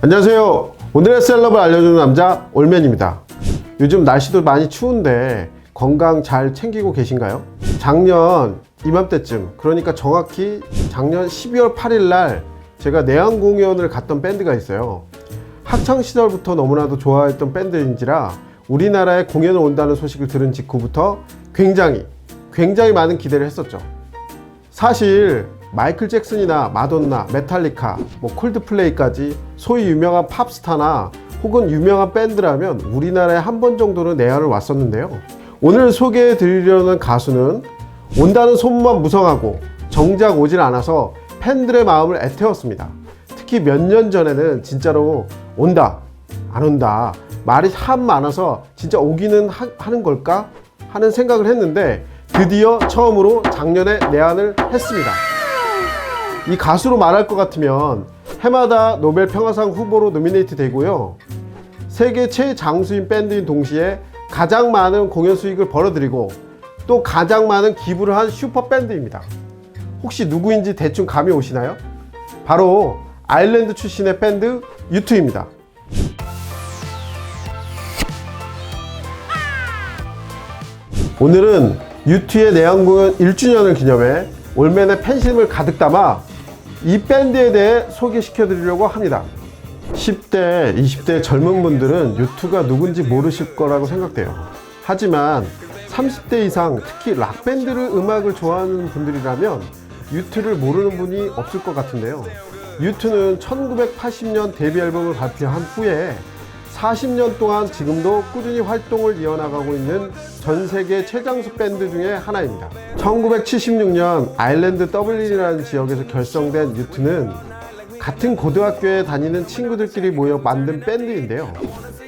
안녕하세요. 오늘의 셀럽을 알려주는 남자 올맨입니다. 요즘 날씨도 많이 추운데 건강 잘 챙기고 계신가요? 작년 이맘때쯤, 그러니까 정확히 작년 12월 8일 날 제가 내한 공연을 갔던 밴드가 있어요. 학창시절부터 너무나도 좋아했던 밴드인지라 우리나라에 공연을 온다는 소식을 들은 직후부터 굉장히 많은 기대를 했었죠. 사실 마이클 잭슨이나 마돈나, 메탈리카, 콜드플레이까지 소위 유명한 팝스타나 혹은 유명한 밴드라면 우리나라에 한 번 정도는 내한을 왔었는데요. 오늘 소개해 드리려는 가수는 온다는 소문만 무성하고 정작 오질 않아서 팬들의 마음을 애태웠습니다. 특히 몇 년 전에는 진짜로 온다, 안 온다 말이 참 많아서 진짜 오기는 하는 걸까 하는 생각을 했는데 드디어 처음으로 작년에 내한을 했습니다. 이 가수로 말할 것 같으면 해마다 노벨 평화상 후보로 노미네이트 되고요. 세계 최장수인 밴드인 동시에 가장 많은 공연 수익을 벌어들이고 또 가장 많은 기부를 한 슈퍼 밴드입니다. 혹시 누구인지 대충 감이 오시나요? 바로 아일랜드 출신의 밴드 U2입니다. 오늘은 U2의 내한 공연 1주년을 기념해 올맨의 팬심을 가득 담아 이 밴드에 대해 소개시켜 드리려고 합니다. 10대, 20대 젊은 분들은 U2가 누군지 모르실 거라고 생각돼요. 하지만 30대 이상, 특히 락밴드를 음악을 좋아하는 분들이라면 U2를 모르는 분이 없을 것 같은데요. U2는 1980년 데뷔 앨범을 발표한 후에 40년 동안 지금도 꾸준히 활동을 이어나가고 있는 전 세계 최장수 밴드 중에 하나입니다. 1976년 아일랜드 더블린이라는 지역에서 결성된 U2는 같은 고등학교에 다니는 친구들끼리 모여 만든 밴드인데요.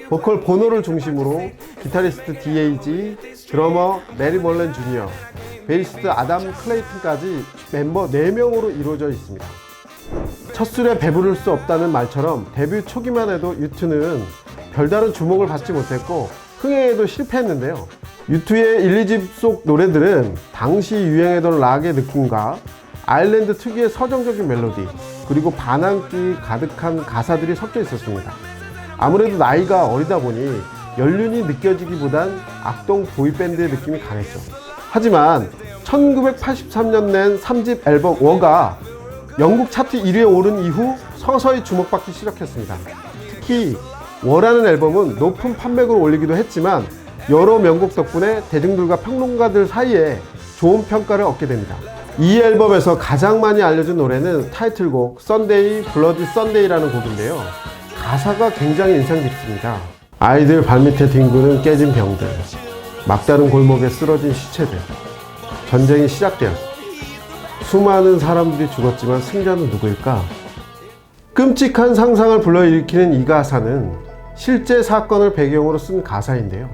보컬 보노를 중심으로 기타리스트 D.A.G, 드러머 메리 멀렌 주니어, 베이시스트 아담 클레이튼까지 멤버 4명으로 이루어져 있습니다. 첫 술에 배부를 수 없다는 말처럼 데뷔 초기만 해도 U2는 별다른 주목을 받지 못했고 흥행에도 실패했는데요. U2의 1, 2집 속 노래들은 당시 유행하던 락의 느낌과 아일랜드 특유의 서정적인 멜로디, 그리고 반항기 가득한 가사들이 섞여 있었습니다. 아무래도 나이가 어리다 보니 연륜이 느껴지기보단 악동 보이밴드의 느낌이 강했죠. 하지만 1983년 낸 3집 앨범 워가 영국 차트 1위에 오른 이후 서서히 주목받기 시작했습니다. 특히 워라는 앨범은 높은 판매고를 올리기도 했지만 여러 명곡 덕분에 대중들과 평론가들 사이에 좋은 평가를 얻게 됩니다. 이 앨범에서 가장 많이 알려진 노래는 타이틀곡 썬데이 블러디 썬데이라는 곡인데요. 가사가 굉장히 인상 깊습니다. 아이들 발밑에 뒹구는 깨진 병들, 막다른 골목에 쓰러진 시체들, 전쟁이 시작되었습니다. 수많은 사람들이 죽었지만 승자는 누구일까? 끔찍한 상상을 불러일으키는 이 가사는 실제 사건을 배경으로 쓴 가사인데요.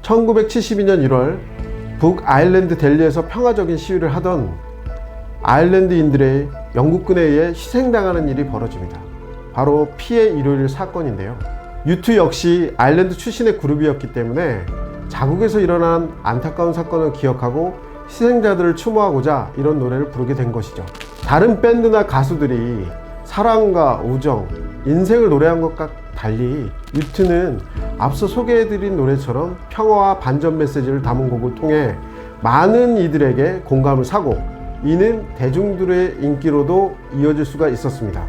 1972년 1월 북아일랜드 델리에서 평화적인 시위를 하던 아일랜드인들의 영국군에 의해 희생당하는 일이 벌어집니다. 바로 피해 일요일 사건인데요. U2 역시 아일랜드 출신의 그룹이었기 때문에 자국에서 일어난 안타까운 사건을 기억하고 희생자들을 추모하고자 이런 노래를 부르게 된 것이죠. 다른 밴드나 가수들이 사랑과 우정, 인생을 노래한 것과 달리 U2는 앞서 소개해드린 노래처럼 평화와 반전 메시지를 담은 곡을 통해 많은 이들에게 공감을 사고 이는 대중들의 인기로도 이어질 수가 있었습니다.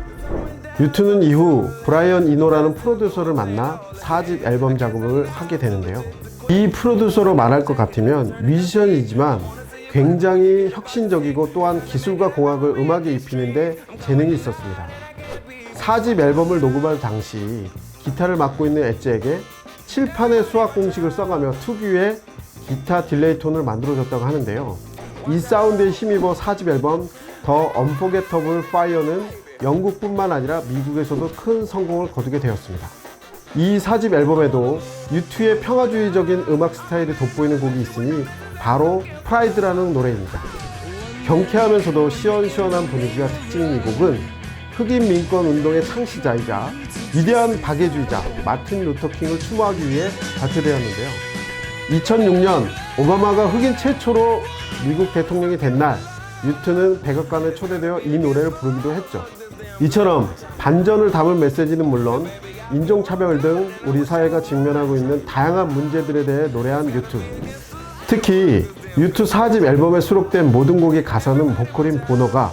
U2는 이후 브라이언 이노라는 프로듀서를 만나 4집 앨범 작업을 하게 되는데요. 이 프로듀서로 말할 것 같으면 뮤지션이지만 굉장히 혁신적이고 또한 기술과 공학을 음악에 입히는데 재능이 있었습니다. 4집 앨범을 녹음할 당시 기타를 맡고 있는 엣지에게 칠판의 수학 공식을 써가며 특유의 기타 딜레이 톤을 만들어줬다고 하는데요. 이 사운드에 힘입어 4집 앨범 더 언포게터블 파이어는 영국뿐만 아니라 미국에서도 큰 성공을 거두게 되었습니다. 이 4집 앨범에도 U2의 평화주의적인 음악 스타일이 돋보이는 곡이 있으니 바로 프라이드라는 노래입니다. 경쾌하면서도 시원시원한 분위기가 특징인 이 곡은 흑인 민권 운동의 창시자이자 위대한 박애주의자 마틴 루터 킹을 추모하기 위해 발표되었는데요. 2006년 오바마가 흑인 최초로 미국 대통령이 된 날 U2는 백악관에 초대되어 이 노래를 부르기도 했죠. 이처럼 반전을 담은 메시지는 물론 인종차별 등 우리 사회가 직면하고 있는 다양한 문제들에 대해 노래한 U2. 특히 U2 4집 앨범에 수록된 모든 곡의 가사는 보컬인 보노가,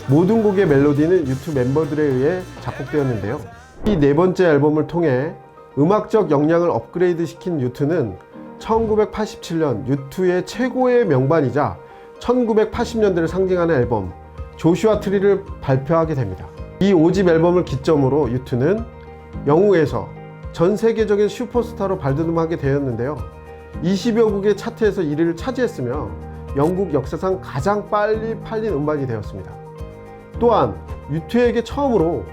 모든 곡의 멜로디는 U2 멤버들에 의해 작곡되었는데요. 이 네 번째 앨범을 통해 음악적 역량을 업그레이드 시킨 U2는 1987년 U2의 최고의 명반이자 1980년대를 상징하는 앨범 조슈아 트리를 발표하게 됩니다. 이 5집 앨범을 기점으로 U2는 영국에서 전 세계적인 슈퍼스타로 발돋움하게 되었는데요. 20여 국의 차트에서 1위를 차지했으며 영국 역사상 가장 빨리 팔린 음반이 되었습니다. 또한 U2에게 처음으로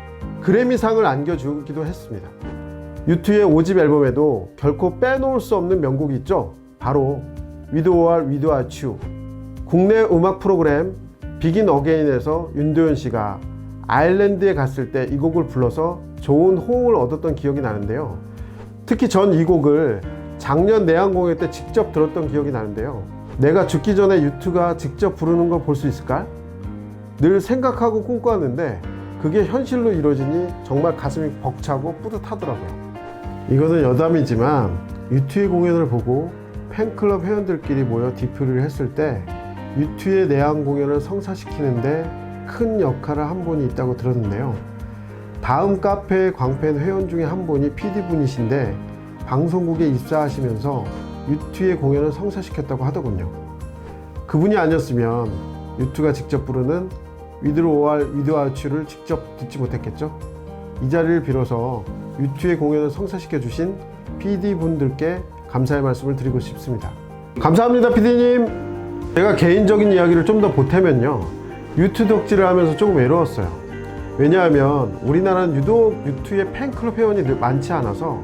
그래미상을 안겨주기도 했습니다. U2의 5집 앨범에도 결코 빼놓을 수 없는 명곡이 있죠. 바로 With or Without You. 국내 음악 프로그램 비긴 어게인에서 윤도현 씨가 아일랜드에 갔을 때 이 곡을 불러서 좋은 호응을 얻었던 기억이 나는데요. 특히 전 이 곡을 작년 내한 공연 때 직접 들었던 기억이 나는데요. 내가 죽기 전에 U2가 직접 부르는 걸 볼 수 있을까? 늘 생각하고 꿈꿔왔는데 그게 현실로 이루어지니 정말 가슴이 벅차고 뿌듯하더라고요. 이거는 여담이지만 U2의 공연을 보고 팬클럽 회원들끼리 모여 디프를 했을 때 U2의 내한 공연을 성사시키는데 큰 역할을 한 분이 있다고 들었는데요. 다음 카페의 광팬 회원 중에 한 분이 PD분이신데 방송국에 입사하시면서 U2의 공연을 성사시켰다고 하더군요. 그분이 아니었으면 U2가 직접 부르는 With or Without You를 직접 듣지 못했겠죠. 이 자리를 빌어서 U2의 공연을 성사시켜 주신 PD분들께 감사의 말씀을 드리고 싶습니다. 감사합니다, PD님. 제가 개인적인 이야기를 좀 더 보태면요, U2 덕질을 하면서 조금 외로웠어요. 왜냐하면 우리나라는 유독 U2의 팬클럽 회원이 많지 않아서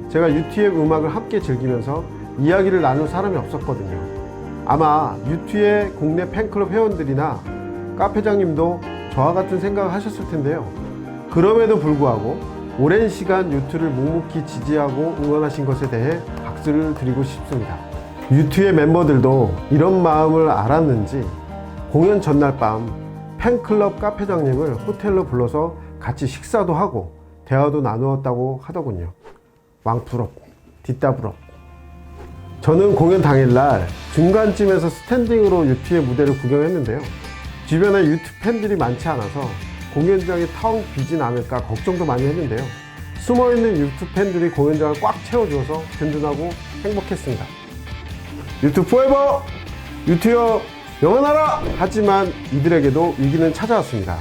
제가 U2의 음악을 함께 즐기면서 이야기를 나눌 사람이 없었거든요. 아마 U2의 국내 팬클럽 회원들이나 카페장님도 저와 같은 생각을 하셨을 텐데요. 그럼에도 불구하고 오랜 시간 U2를 묵묵히 지지하고 응원하신 것에 대해 박수를 드리고 싶습니다. U2의 멤버들도 이런 마음을 알았는지 공연 전날 밤 팬클럽 카페장님을 호텔로 불러서 같이 식사도 하고 대화도 나누었다고 하더군요. 왕부럽, 뒷다부럽. 저는 공연 당일날 중간쯤에서 스탠딩으로 U2의 무대를 구경했는데요. 주변에 U2 팬들이 많지 않아서 공연장이 텅 비진 않을까 걱정도 많이 했는데요. 숨어있는 U2 팬들이 공연장을 꽉 채워줘서 든든하고 행복했습니다. U2 포에버! U2여 영원하라! 하지만 이들에게도 위기는 찾아왔습니다.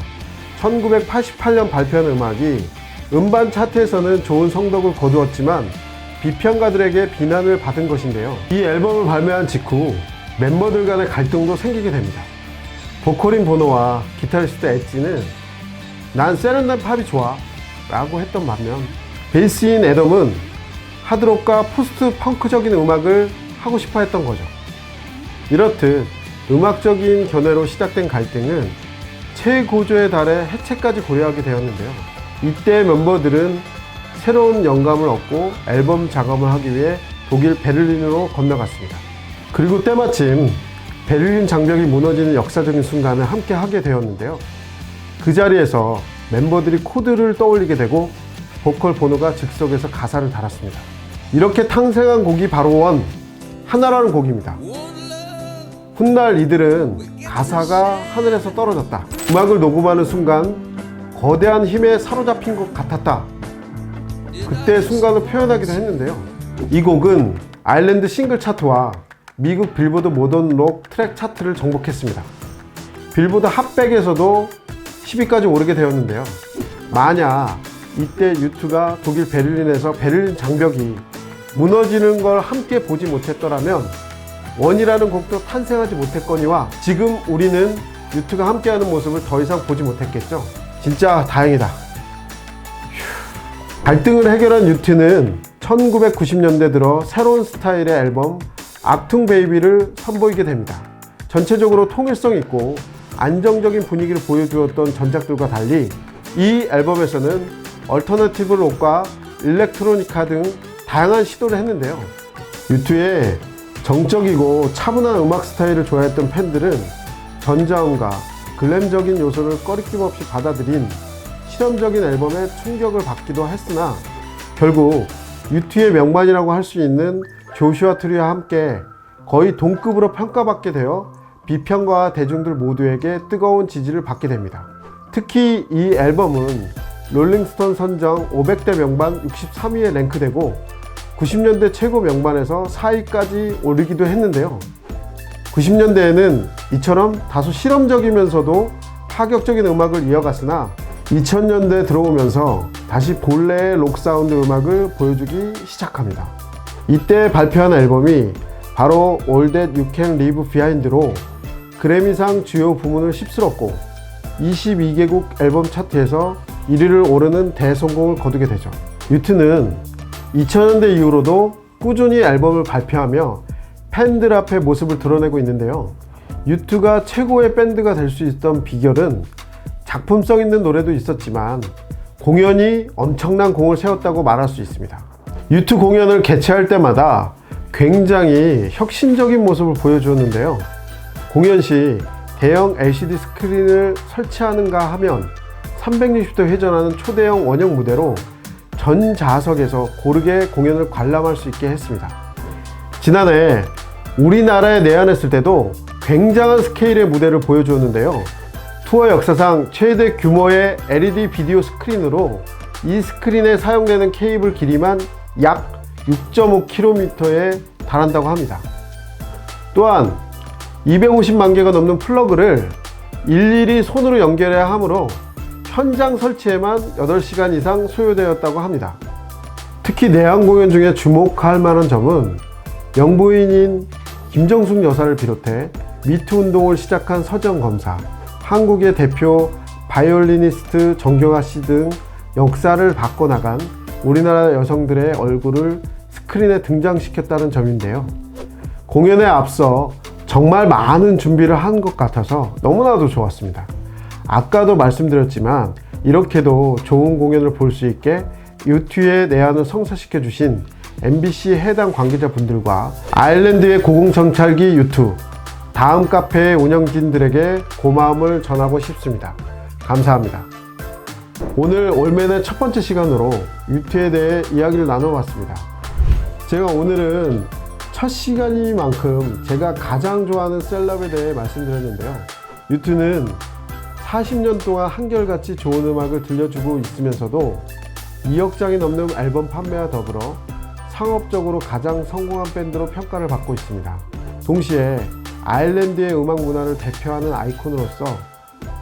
1988년 발표한 음악이 음반 차트에서는 좋은 성적을 거두었지만 비평가들에게 비난을 받은 것인데요. 이 앨범을 발매한 직후 멤버들 간의 갈등도 생기게 됩니다. 보컬인 보노와 기타리스트 엣지는 난 세련된 팝이 좋아 라고 했던 반면 베이스인 애덤은 하드록과 포스트 펑크적인 음악을 하고 싶어 했던 거죠. 이렇듯 음악적인 견해로 시작된 갈등은 최고조에 달해 해체까지 고려하게 되었는데요. 이때 멤버들은 새로운 영감을 얻고 앨범 작업을 하기 위해 독일 베를린으로 건너갔습니다. 그리고 때마침 베를린 장벽이 무너지는 역사적인 순간을 함께 하게 되었는데요. 그 자리에서 member들이 코드를 떠올리게 되고 보컬 보노가 즉석에서 가사를 달았습니다. 이렇게 탄생한 곡이 바로 원, 하나라는 곡입니다. 훗날 이들은 가사가 하늘에서 떨어졌다, 음악을 녹음하는 순간 거대한 힘에 사로잡힌 것 같았다, 그때의 순간을 표현하기도 했는데요. 이 곡은 아일랜드 싱글 차트와 미국 빌보드 모던 록 트랙 차트를 정복했습니다. 빌보드 핫백에서도 10위까지 오르게 되었는데요. 만약 이때 U2가 독일 베를린에서 베를린 장벽이 무너지는 걸 함께 보지 못했더라면 원이라는 곡도 탄생하지 못했거니와 지금 우리는 U2가 함께하는 모습을 더 이상 보지 못했겠죠. 진짜 다행이다. 갈등을 해결한 U2는 1990년대 들어 새로운 스타일의 앨범 악퉁 베이비를 선보이게 됩니다. 전체적으로 통일성 있고 안정적인 분위기를 보여주었던 전작들과 달리 이 앨범에서는 얼터너티브 록과 일렉트로니카 등 다양한 시도를 했는데요. U2의 정적이고 차분한 음악 스타일을 좋아했던 팬들은 전자음과 글램적인 요소를 꺼리낌 없이 받아들인 실험적인 앨범에 충격을 받기도 했으나 결국 U2의 명반이라고 할 수 있는 조슈아 트리와 함께 거의 동급으로 평가받게 되어 비평가와 대중들 모두에게 뜨거운 지지를 받게 됩니다. 특히 이 앨범은 롤링스톤 선정 500대 명반 63위에 랭크되고 90년대 최고 명반에서 4위까지 오르기도 했는데요. 90년대에는 이처럼 다소 실험적이면서도 파격적인 음악을 이어갔으나 2000년대에 들어오면서 다시 본래의 록 사운드 음악을 보여주기 시작합니다. 이때 발표한 앨범이 바로 All That You Can Leave Behind로 그래미상 주요 부문을 휩쓸었고 22개국 앨범 차트에서 1위를 오르는 대성공을 거두게 되죠. U2는 2000년대 이후로도 꾸준히 앨범을 발표하며 팬들 앞에 모습을 드러내고 있는데요. U2가 최고의 밴드가 될 수 있던 비결은 작품성 있는 노래도 있었지만 공연이 엄청난 공을 세웠다고 말할 수 있습니다. U2 공연을 개최할 때마다 굉장히 혁신적인 모습을 보여주었는데요. 공연 시 대형 LCD 스크린을 설치하는가 하면 360도 회전하는 초대형 원형 무대로 전 좌석에서 고르게 공연을 관람할 수 있게 했습니다. 지난해 우리나라에 내한했을 때도 굉장한 스케일의 무대를 보여주었는데요. 투어 역사상 최대 규모의 LED 비디오 스크린으로 이 스크린에 사용되는 케이블 길이만 약 6.5km에 달한다고 합니다. 또한 250만 개가 넘는 플러그를 일일이 손으로 연결해야 하므로 현장 설치에만 8시간 이상 소요되었다고 합니다. 특히 내한 공연 중에 주목할 만한 점은 영부인인 김정숙 여사를 비롯해 미투 운동을 시작한 서정 검사, 한국의 대표 바이올리니스트 정경화 씨 등 역사를 바꿔나간 우리나라 여성들의 얼굴을 스크린에 등장시켰다는 점인데요. 공연에 앞서 정말 많은 준비를 한 것 같아서 너무나도 좋았습니다. 아까도 말씀드렸지만 이렇게도 좋은 공연을 볼 수 있게 U2의 내한을 성사시켜 주신 MBC 해당 관계자분들과 아일랜드의 고공정찰기 U2, 다음 카페의 운영진들에게 고마움을 전하고 싶습니다. 감사합니다. 오늘 올맨의 첫 번째 시간으로 U2에 대해 이야기를 나눠봤습니다. 제가 오늘은 첫 시간이니만큼 제가 가장 좋아하는 셀럽에 대해 말씀드렸는데요. U2는 40년 동안 한결같이 좋은 음악을 들려주고 있으면서도 2억 장이 넘는 앨범 판매와 더불어 상업적으로 가장 성공한 밴드로 평가를 받고 있습니다. 동시에 아일랜드의 음악 문화를 대표하는 아이콘으로서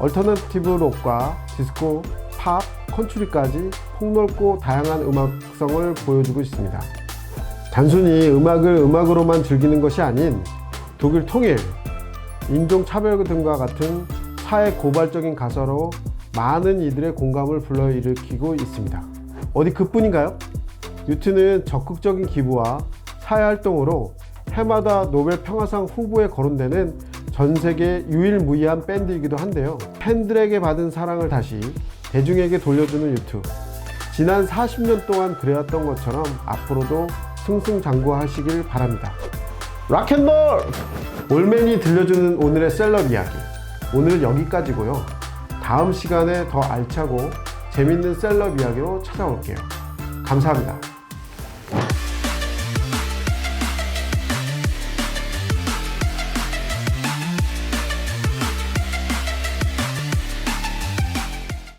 얼터너티브 록과 디스코, 팝, 컨트리까지 폭넓고 다양한 음악성을 보여주고 있습니다. 단순히 음악으로만 즐기는 것이 아닌 독일 통일, 인종차별 등과 같은 사회 고발적인 가사로 많은 이들의 공감을 불러일으키고 있습니다. 어디 그뿐인가요? U2는 적극적인 기부와 사회활동으로 해마다 노벨 평화상 후보에 거론되는 전 세계 유일무이한 밴드이기도 한데요. 팬들에게 받은 사랑을 다시 대중에게 돌려주는 U2. 지난 40년 동안 그래왔던 것처럼 앞으로도 승승장구하시길 바랍니다. 락앤롤! 올맨이 들려주는 오늘의 셀럽 이야기. 오늘은 여기까지고요. 다음 시간에 더 알차고 재밌는 셀럽 이야기로 찾아올게요. 감사합니다.